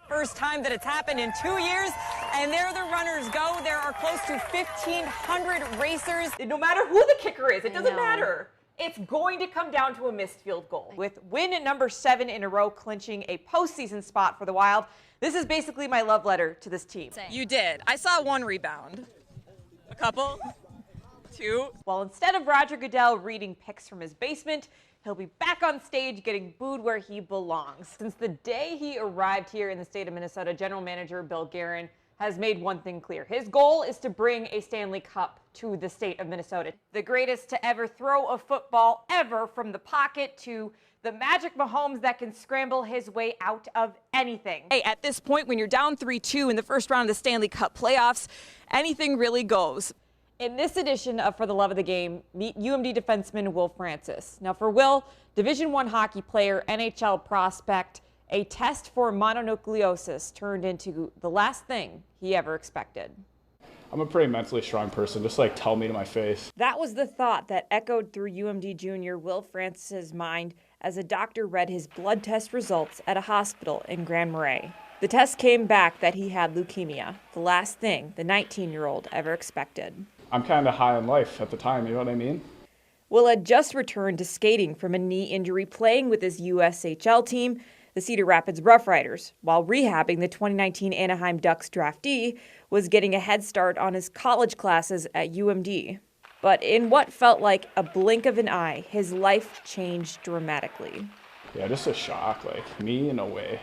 First time that it's happened in 2 years, and there the runners go. There are close to 1,500 racers. No matter who the kicker is, it doesn't matter. It's going to come down to a missed field goal. With win at number 7 in a row clinching a postseason spot for the Wild, this is basically my love letter to this team. You did. I saw 1 rebound. A couple. 2. Well, instead of Roger Goodell reading pics from his basement, he'll be back on stage getting booed where he belongs. Since the day he arrived here in the state of Minnesota, General Manager Bill Guerin has made one thing clear. His goal is to bring a Stanley Cup to the state of Minnesota. The greatest to ever throw a football ever, from the pocket to the Magic Mahomes that can scramble his way out of anything. Hey, at this point, when you're down 3-2 in the first round of the Stanley Cup playoffs, anything really goes. In this edition of For the Love of the Game, meet UMD defenseman Will Francis. Now for Will, Division I hockey player, NHL prospect, a test for mononucleosis turned into the last thing he ever expected. I'm a pretty mentally strong person, just like tell me to my face. That was the thought that echoed through UMD junior Will Francis's mind as a doctor read his blood test results at a hospital in Grand Marais. The test came back that he had leukemia, the last thing the 19-year-old ever expected. I'm kind of high on life at the time, you know what I mean? Will had just returned to skating from a knee injury playing with his USHL team, the Cedar Rapids Rough Riders, while rehabbing the 2019 Anaheim Ducks draftee, was getting a head start on his college classes at UMD. But in what felt like a blink of an eye, his life changed dramatically. Yeah, just a shock, like me in a way.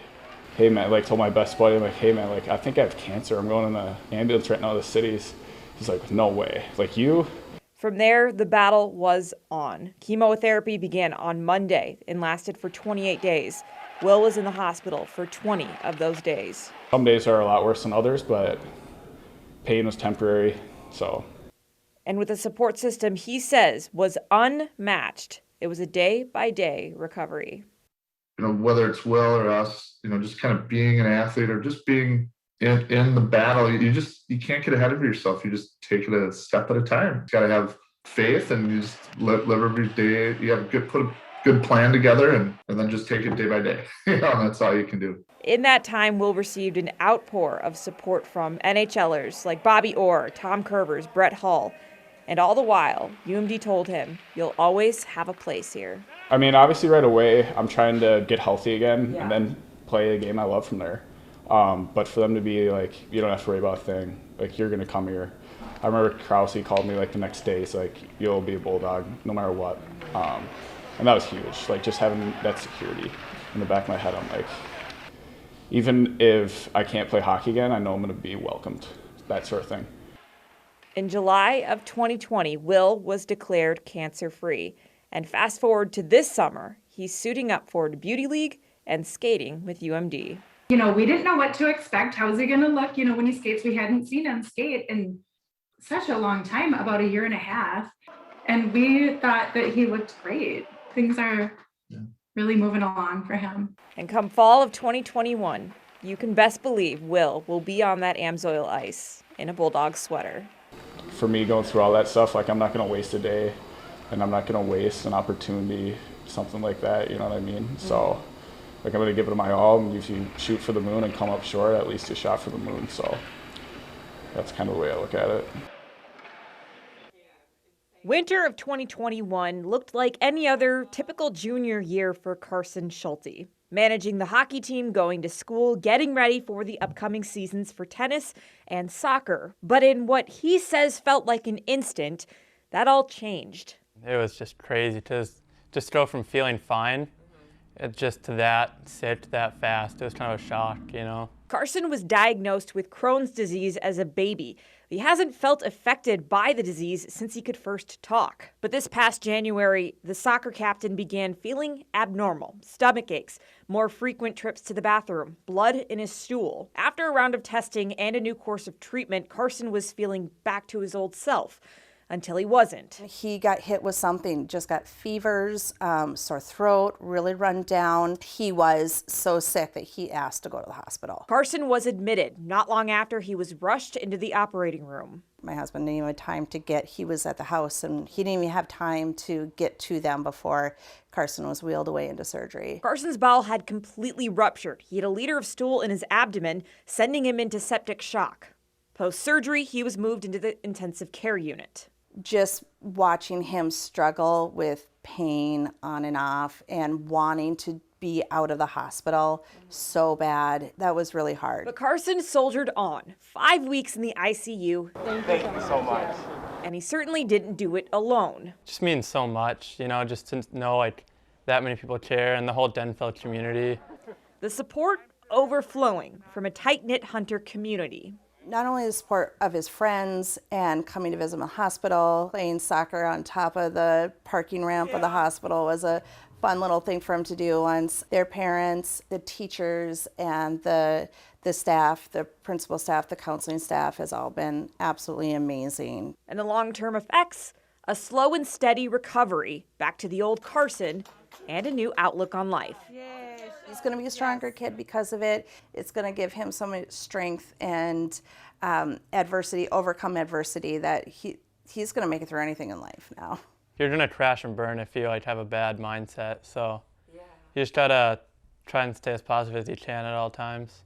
Hey man, like told my best buddy, I'm like, hey man, like I think I have cancer. I'm going in the ambulance right now to the cities. He's like, no way. Like you? From there, the battle was on. Chemotherapy began on Monday and lasted for 28 days. Will was in the hospital for 20 of those days. Some days are a lot worse than others, but pain was temporary, so. And with a support system he says was unmatched, it was a day-by-day recovery. You know, whether it's Will or us, you know, just kind of being an athlete or just being in the battle, you can't get ahead of yourself. You just take it a step at a time. You got to have faith and you just live every day. You have put a good plan together and then just take it day by day. You know, and that's all you can do. In that time, Will received an outpour of support from NHLers like Bobby Orr, Tom Curvers, Brett Hull. And all the while, UMD told him, you'll always have a place here. I mean, obviously right away, I'm trying to get healthy again and then play a game I love from there. But for them to be like, you don't have to worry about a thing. Like, you're going to come here. I remember Krause called me like the next day. He's like, you'll be a Bulldog no matter what. And that was huge. Like, just having that security in the back of my head, I'm like, even if I can't play hockey again, I know I'm going to be welcomed, that sort of thing. In July of 2020, Will was declared cancer-free. And fast forward to this summer, he's suiting up for the Beauty League and skating with UMD. You know, we didn't know what to expect. How was he going to look? You know, when he skates, we hadn't seen him skate in such a long time, about a year and a half. And we thought that he looked great. Things are really moving along for him. And come fall of 2021, you can best believe Will be on that Amsoil ice in a Bulldog sweater. For me, going through all that stuff, like, I'm not going to waste a day and I'm not going to waste an opportunity, something like that, you know what I mean? Mm-hmm. So, like, I'm going to give it my all, and if you shoot for the moon and come up short, at least you shot for the moon. So that's kind of the way I look at it. Winter of 2021 looked like any other typical junior year for Carson Schulte. Managing the hockey team, going to school, getting ready for the upcoming seasons for tennis and soccer. But in what he says felt like an instant, that all changed. It was just crazy to just go from feeling fine just to that sick that fast. It was kind of a shock, you know. Carson was diagnosed with Crohn's disease as a baby. He hasn't felt affected by the disease since he could first talk. But this past January, the soccer captain began feeling abnormal, stomach aches, more frequent trips to the bathroom, blood in his stool. After a round of testing and a new course of treatment, Carson was feeling back to his old self. Until he wasn't. He got hit with something, just got fevers, sore throat, really run down. He was so sick that he asked to go to the hospital. Carson was admitted not long after he was rushed into the operating room. My husband didn't even have time to he was at the house and he didn't even have time to get to them before Carson was wheeled away into surgery. Carson's bowel had completely ruptured. He had a liter of stool in his abdomen, sending him into septic shock. Post-surgery, he was moved into the intensive care unit. Just watching him struggle with pain on and off and wanting to be out of the hospital so bad, that was really hard. But Carson soldiered on, 5 weeks in the ICU. Thank you so much. And he certainly didn't do it alone. Just means so much, you know, just to know like that many people care and the whole Denfeld community. The support overflowing from a tight-knit Hunter community. Not only the support of his friends and coming to visit him in the hospital, playing soccer on top of the parking ramp of the hospital was a fun little thing for him to do once. Their parents, the teachers, and the staff, the principal staff, the counseling staff has all been absolutely amazing. And the long-term effects, a slow and steady recovery back to the old Carson and a new outlook on life. He's going to be a stronger kid because of it. It's going to give him so much strength and overcome adversity that he's going to make it through anything in life now. You're gonna crash and burn if you like have a bad mindset. So you just gotta try and stay as positive as you can at all times.